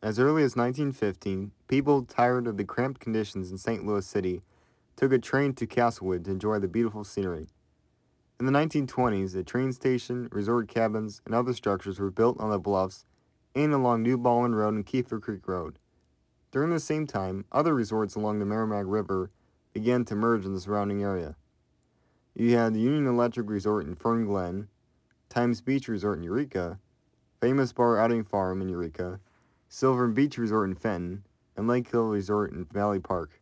As early as 1915, people tired of the cramped conditions in St. Louis City took a train to Castlewood to enjoy the beautiful scenery. In the 1920s, a train station, resort cabins, and other structures were built on the bluffs and along New Ballwin Road and Kiefer Creek Road. During the same time, other resorts along the Merrimack River began to merge in the surrounding area. You had the Union Electric Resort in Fern Glen, Times Beach Resort in Eureka, Famous Bar Outing Farm in Eureka, Silver Beach Resort in Fenton, and Lake Hill Resort in Valley Park.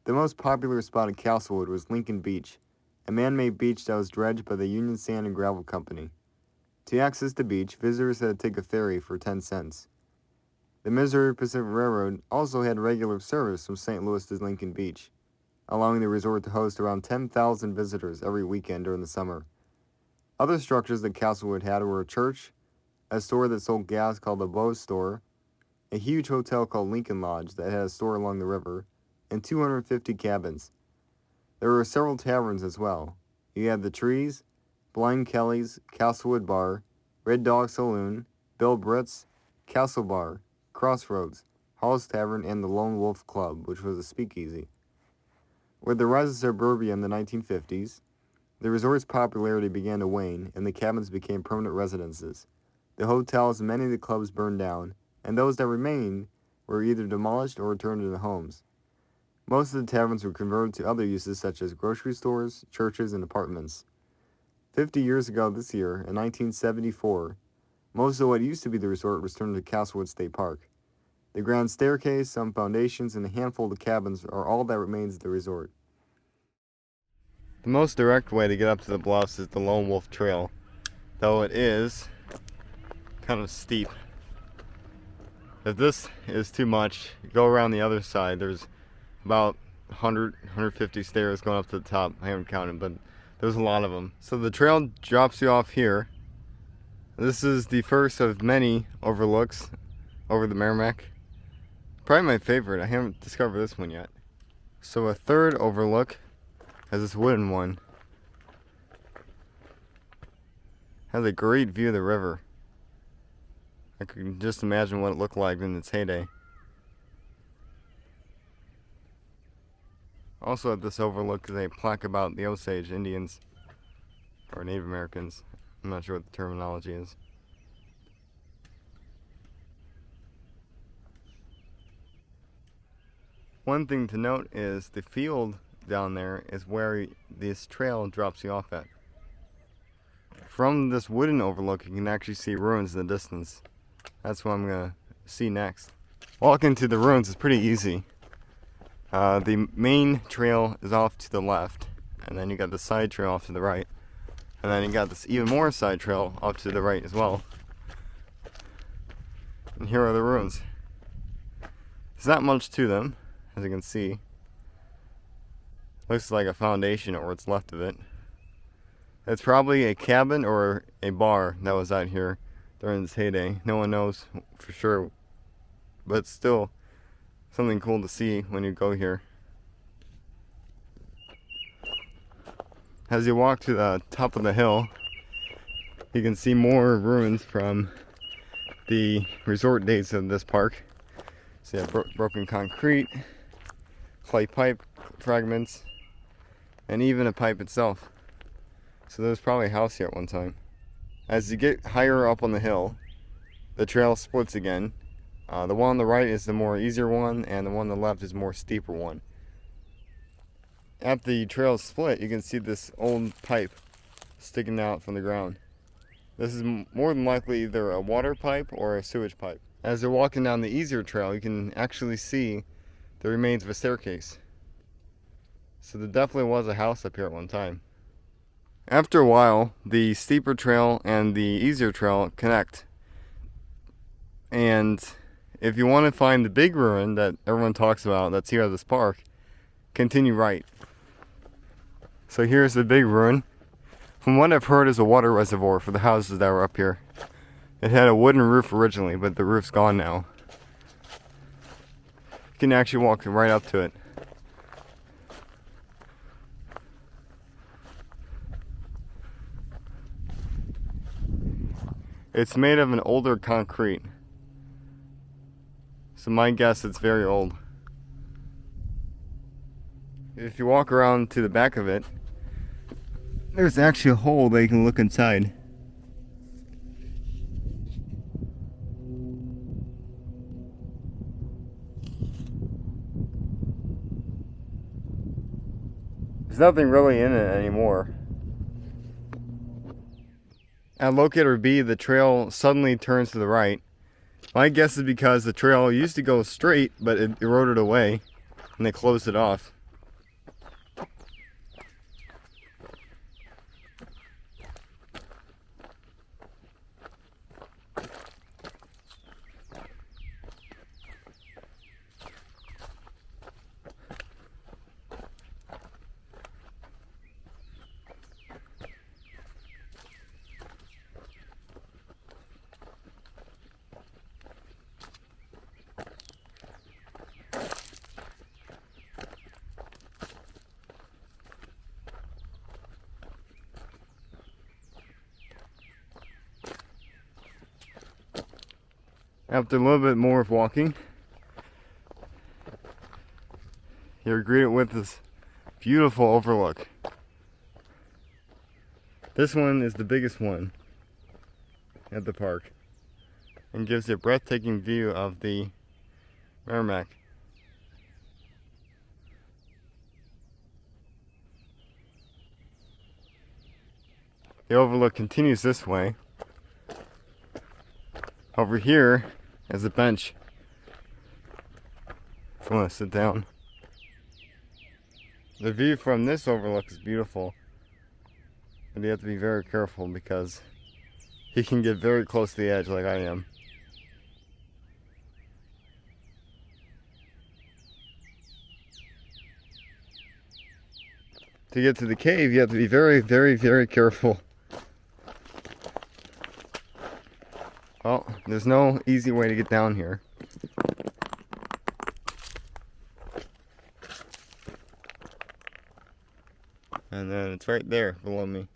The most popular spot at Castlewood was Lincoln Beach, a man-made beach that was dredged by the Union Sand and Gravel Company. To access the beach, visitors had to take a ferry for 10 cents. The Missouri Pacific Railroad also had regular service from St. Louis to Lincoln Beach, allowing the resort to host around 10,000 visitors every weekend during the summer. Other structures that Castlewood had were a church, a store that sold gas called the Bose Store, a huge hotel called Lincoln Lodge that had a store along the river, and 250 cabins. There were several taverns as well. You had the Trees, Blind Kelly's, Castlewood Bar, Red Dog Saloon, Bill Britt's, Castle Bar, Crossroads, Hall's Tavern, and the Lone Wolf Club, which was a speakeasy. With the rise of suburbia in the 1950s, the resort's popularity began to wane, and the cabins became permanent residences. The hotels and many of the clubs burned down, and those that remained were either demolished or turned into homes. Most of the taverns were converted to other uses such as grocery stores, churches, and apartments. 50 years ago this year, in 1974, most of what used to be the resort was turned into Castlewood State Park. The grand staircase, some foundations, and a handful of cabins are all that remains of the resort. The most direct way to get up to the bluffs is the Lone Wolf Trail, though it is kind of steep. If this is too much, go around the other side. There's about 150 stairs going up to the top. I haven't counted, but there's a lot of them. So the trail drops you off here. This is the first of many overlooks over the Merrimack. Probably my favorite. I haven't discovered this one yet. So a third overlook has this wooden one. Has a great view of the river. I can just imagine what it looked like in its heyday. Also at this overlook is a plaque about the Osage Indians, or Native Americans. I'm not sure what the terminology is. One thing to note is the field down there is where this trail drops you off at. From this wooden overlook, you can actually see ruins in the distance. That's what I'm gonna see next. Walking to the ruins is pretty easy. The main trail is off to the left, and then you got the side trail off to the right, and then you got this even more side trail off to the right as well. And here are the ruins. There's not much to them, as you can see. Looks like a foundation or what's left of it. It's probably a cabin or a bar that was out here during its heyday. No one knows for sure, but it's still something cool to see when you go here. As you walk to the top of the hill, you can see more ruins from the resort days of this park. So you have broken concrete, clay pipe fragments, and even a pipe itself. So there was probably a house here at one time. As you get higher up on the hill, the trail splits again. The one on the right is the more easier one, and the one on the left is the more steeper one. At the trail split, you can see this old pipe sticking out from the ground. This is more than likely either a water pipe or a sewage pipe. As you're walking down the easier trail, you can actually see the remains of a staircase. So there definitely was a house up here at one time. After a while, the steeper trail and the easier trail connect. And if you want to find the big ruin that everyone talks about that's here at this park, continue right. So here's the big ruin. From what I've heard, is a water reservoir for the houses that were up here. It had a wooden roof originally, but the roof's gone now. You can actually walk right up to it. It's made of an older concrete. So my guess, it's very old. If you walk around to the back of it, there's actually a hole that you can look inside. There's nothing really in it anymore. At locator B, the trail suddenly turns to the right. My guess is because the trail used to go straight, but it eroded away, and they closed it off. After a little bit more of walking, you're greeted with this beautiful overlook. This one is the biggest one at the park and gives you a breathtaking view of the Merrimack. The overlook continues this way. Over here is a bench if you want to sit down. The view from this overlook is beautiful, but you have to be very careful because you can get very close to the edge like I am. To get to the cave, you have to be very, very, very careful. Well, there's no easy way to get down here. And then it's right there below me.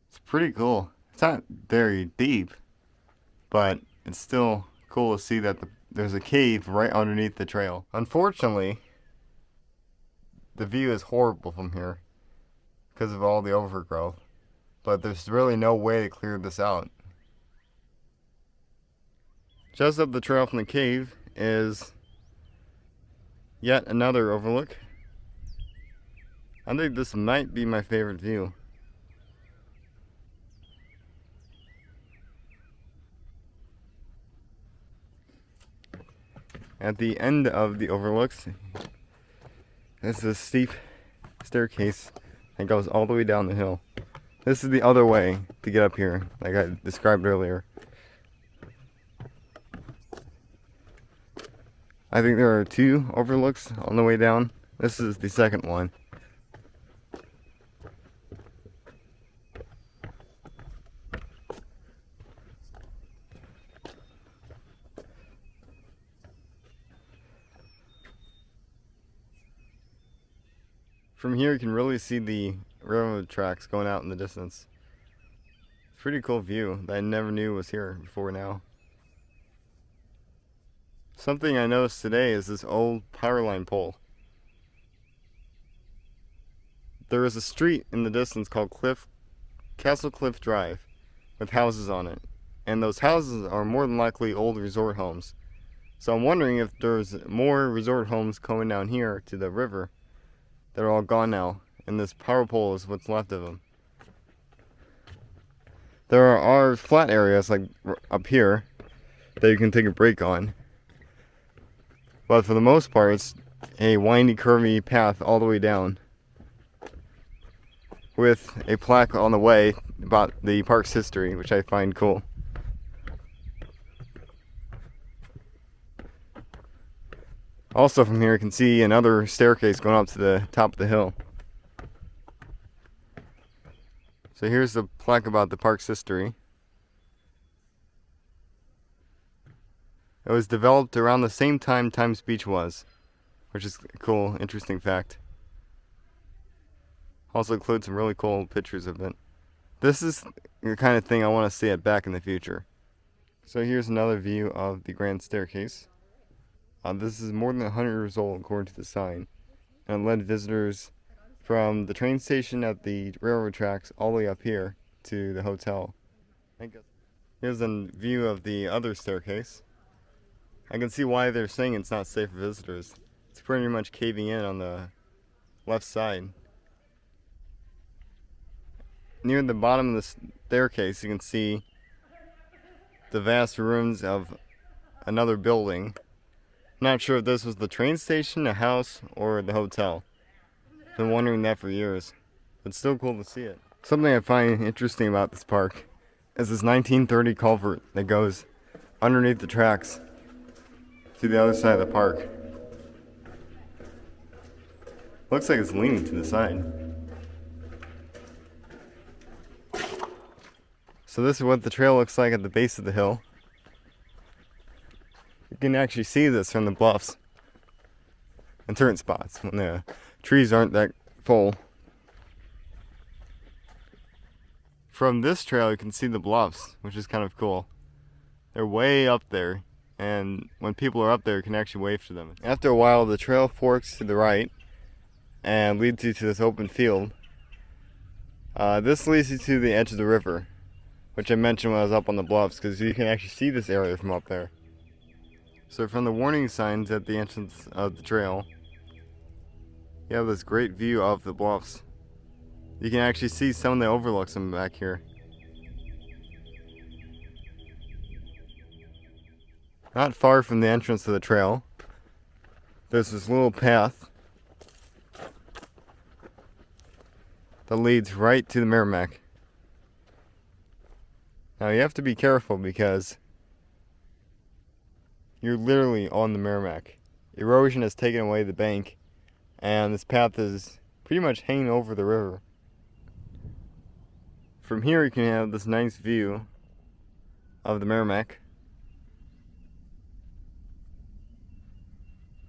It's pretty cool. It's not very deep, but it's still cool to see that there's a cave right underneath the trail. Unfortunately, the view is horrible from here because of all the overgrowth, but there's really no way to clear this out. Just up the trail from the cave is yet another overlook. I think this might be my favorite view. At the end of the overlooks, there's a steep staircase that goes all the way down the hill. This is the other way to get up here, like I described earlier. I think there are 2 overlooks on the way down. This is the second one. From here you can really see the railroad tracks going out in the distance. Pretty cool view that I never knew was here before now. Something I noticed today is this old power line pole. There is a street in the distance called Castle Cliff Drive with houses on it. And those houses are more than likely old resort homes. So I'm wondering if there's more resort homes coming down here to the river. They're all gone now, and this power pole is what's left of them. There are flat areas like up here that you can take a break on. But for the most part, it's a windy, curvy path all the way down with a plaque on the way about the park's history, which I find cool. Also from here you can see another staircase going up to the top of the hill. So here's the plaque about the park's history. It was developed around the same time Times Beach was, which is a cool, interesting fact. Also includes some really cool pictures of it. This is the kind of thing I want to see it back in the future. So here's another view of the grand staircase. This is more than 100 years old according to the sign, and it led visitors from the train station at the railroad tracks all the way up here to the hotel. Here's a view of the other staircase. I can see why they're saying it's not safe for visitors. It's pretty much caving in on the left side. Near the bottom of the staircase, you can see the vast ruins of another building. I'm not sure if this was the train station, a house, or the hotel. Been wondering that for years. It's still cool to see it. Something I find interesting about this park is this 1930 culvert that goes underneath the tracks to the other side of the park. Looks like it's leaning to the side. So this is what the trail looks like at the base of the hill. You can actually see this from the bluffs and turn spots when the trees aren't that full. From this trail you can see the bluffs, which is kind of cool. They're way up there, and when people are up there you can actually wave to them. After a while the trail forks to the right and leads you to this open field. This leads you to the edge of the river, which I mentioned when I was up on the bluffs, because you can actually see this area from up there. So from the warning signs at the entrance of the trail, you have this great view of the bluffs. You can actually see some of the overlooks from back here. Not far from the entrance to the trail, there's this little path that leads right to the Merrimack. Now you have to be careful because you're literally on the Merrimack. Erosion has taken away the bank, and this path is pretty much hanging over the river. From here you can have this nice view of the Merrimack.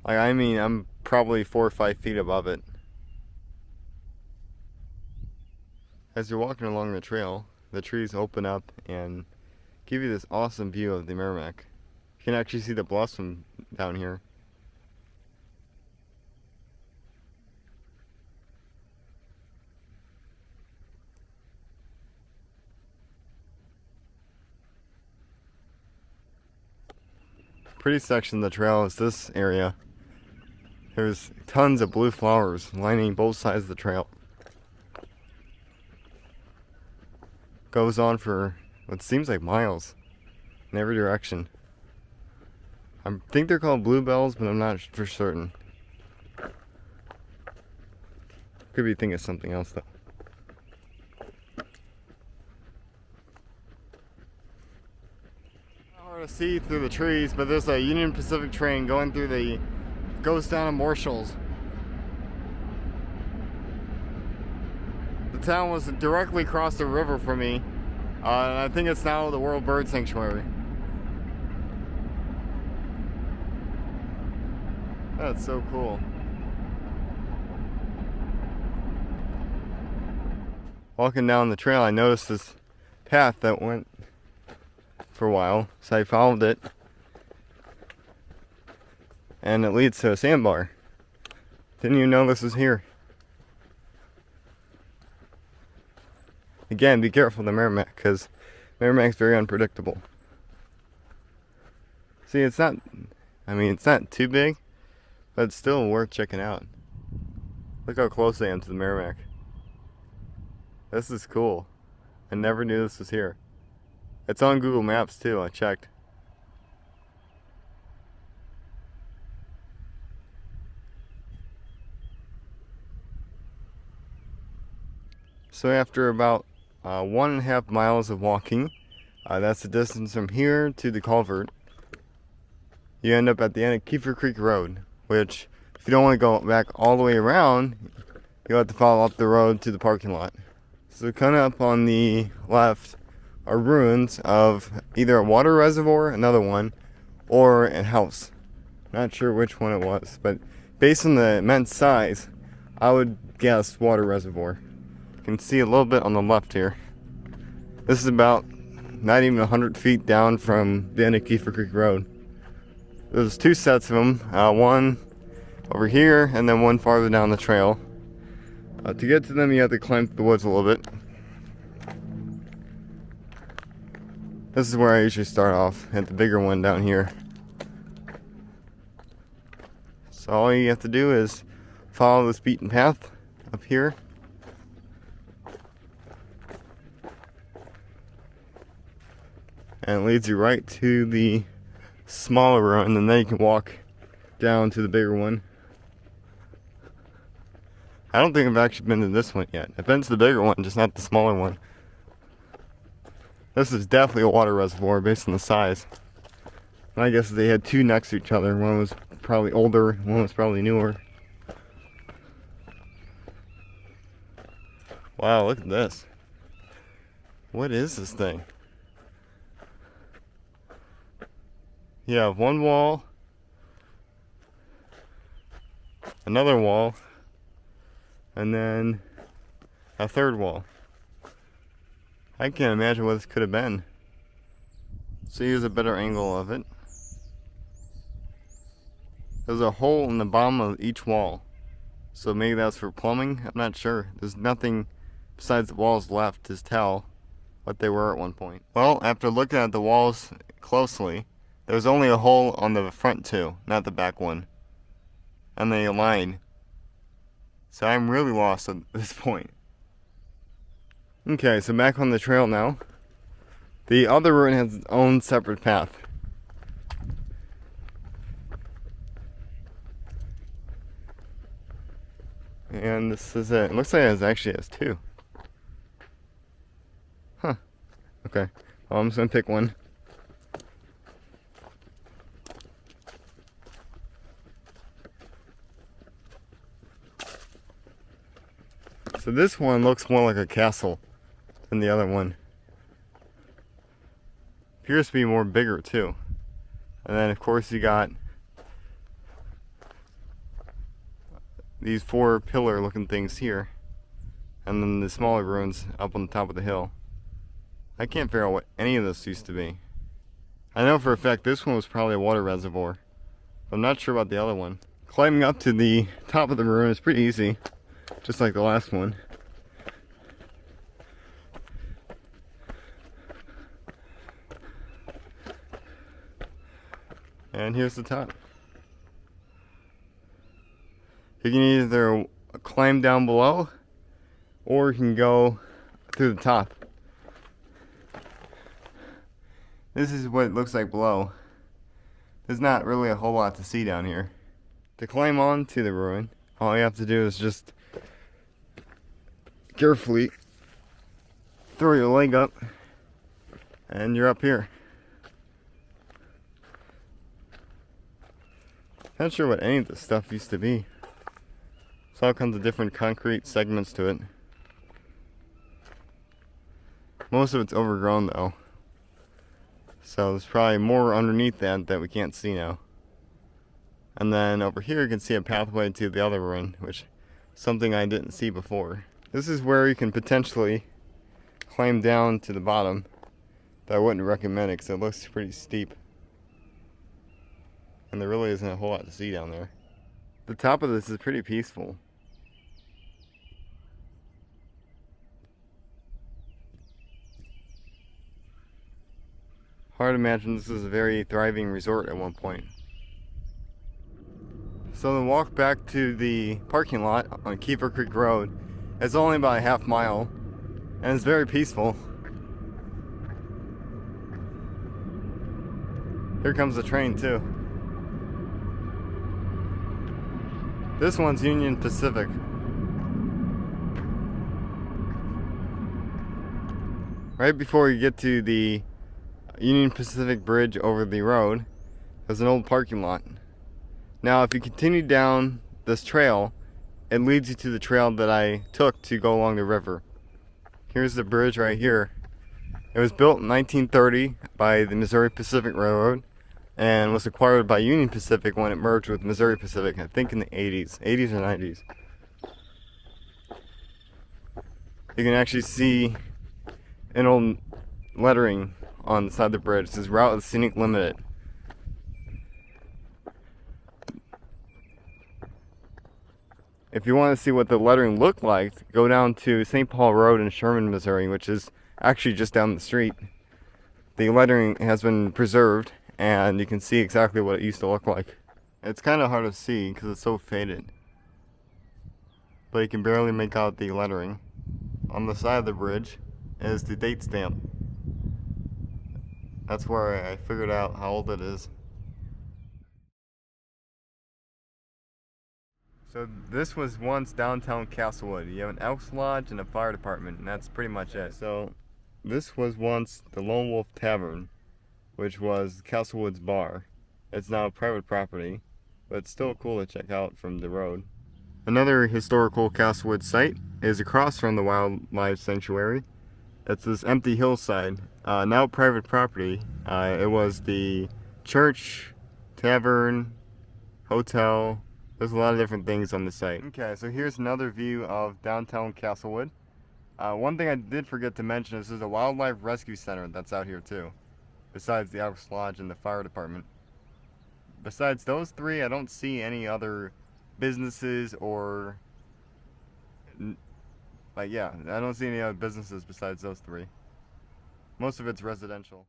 I mean, I'm probably 4 or 5 feet above it. As you're walking along the trail, the trees open up and give you this awesome view of the Merrimack. You can actually see the bluffs from down here. Pretty section of the trail is this area. There's tons of blue flowers lining both sides of the trail. Goes on for what seems like miles in every direction. I think they're called bluebells, but I'm not for certain. Could be thinking of something else though. Hard to see through the trees, but there's a Union Pacific train going through goes down to Marshall's. The town was directly across the river from me, and I think it's now the World Bird Sanctuary. That's so cool. Walking down the trail, I noticed this path that went for a while, so I followed it, and it leads to a sandbar. Didn't even know this was here. Again, be careful of the Merrimack, because Merrimack's very unpredictable. See, it's not too big, but it's still worth checking out. Look how close I am to the Merrimack. This is cool. I never knew this was here. It's on Google Maps too, I checked. So after about 1.5 miles of walking, that's the distance from here to the culvert, you end up at the end of Kiefer Creek Road, which if you don't want to go back all the way around, you'll have to follow up the road to the parking lot. So coming up on the left are ruins of either a water reservoir, another one, or a house. Not sure which one it was, but based on the immense size, I would guess water reservoir. You can see a little bit on the left here. This is about not even 100 feet down from the end of Kiefer Creek Road. There's two sets of them, one over here and then one farther down the trail. To get to them, you have to climb through the woods a little bit. This is where I usually start off, at the bigger one down here. So all you have to do is follow this beaten path up here. And it leads you right to the smaller one, and then you can walk down to the bigger one. I don't think I've actually been to this one yet. I've been to the bigger one, just not the smaller one. This is definitely a water reservoir based on the size. And I guess they had two next to each other. One was probably older, one was probably newer. Wow, look at this. What is this thing? You have one wall, another wall, and then a third wall. I can't imagine what this could have been. So here's a better angle of it. There's a hole in the bottom of each wall. So maybe that's for plumbing? I'm not sure. There's nothing besides the walls left to tell what they were at one point. Well, after looking at the walls closely, there's only a hole on the front two, not the back one. And they align. So I'm really lost at this point. Okay, so back on the trail now. The other route has its own separate path. And this is it. It looks like it actually has two. Huh. Okay. Well, I'm just gonna pick one. So this one looks more like a castle than the other one. Appears to be more bigger too. And then of course you got these four pillar looking things here. And then the smaller ruins up on the top of the hill. I can't figure out what any of this used to be. I know for a fact this one was probably a water reservoir. I'm not sure about the other one. Climbing up to the top of the ruin is pretty easy. Just like the last one. And here's the top. You can either climb down below, or you can go through the top. This is what it looks like below. There's not really a whole lot to see down here. To climb onto the ruin, all you have to do is just carefully throw your leg up and you're up here. Not sure what any of this stuff used to be. There's all kinds of different concrete segments to it. Most of it's overgrown though. So there's probably more underneath that we can't see now. And then over here you can see a pathway to the other ruin, which is something I didn't see before. This is where you can potentially climb down to the bottom, but I wouldn't recommend it because it looks pretty steep. And there really isn't a whole lot to see down there. The top of this is pretty peaceful. Hard to imagine this was a very thriving resort at one point. So the walk back to the parking lot on Kiefer Creek Road is only about a half mile, and it's very peaceful. Here comes the train too. This one's Union Pacific. Right before you get to the Union Pacific Bridge over the road, there's an old parking lot. Now if you continue down this trail, it leads you to the trail that I took to go along the river. Here's the bridge right here. It was built in 1930 by the Missouri Pacific Railroad and was acquired by Union Pacific when it merged with Missouri Pacific, I think in the 80s or 90s. You can actually see an old lettering on the side of the bridge. It says Route of Scenic Limited. If you want to see what the lettering looked like, go down to St. Paul Road in Sherman, Missouri, which is actually just down the street. The lettering has been preserved, and you can see exactly what it used to look like. It's kind of hard to see because it's so faded, but you can barely make out the lettering. On the side of the bridge is the date stamp. That's where I figured out how old it is. So this was once downtown Castlewood. You have an Elks Lodge and a fire department, and that's pretty much it. So this was once the Lone Wolf Tavern, which was Castlewood's bar. It's now private property, but it's still cool to check out from the road. Another historical Castlewood site is across from the wildlife sanctuary. It's this empty hillside, now private property. It was the church, tavern, hotel. There's a lot of different things on the site. Okay, so here's another view of downtown Castlewood. One thing I did forget to mention is there's a wildlife rescue center that's out here too, besides the Elks Lodge and the fire department. Besides those three, I don't see any other businesses or, I don't see any other businesses besides those three. Most of it's residential.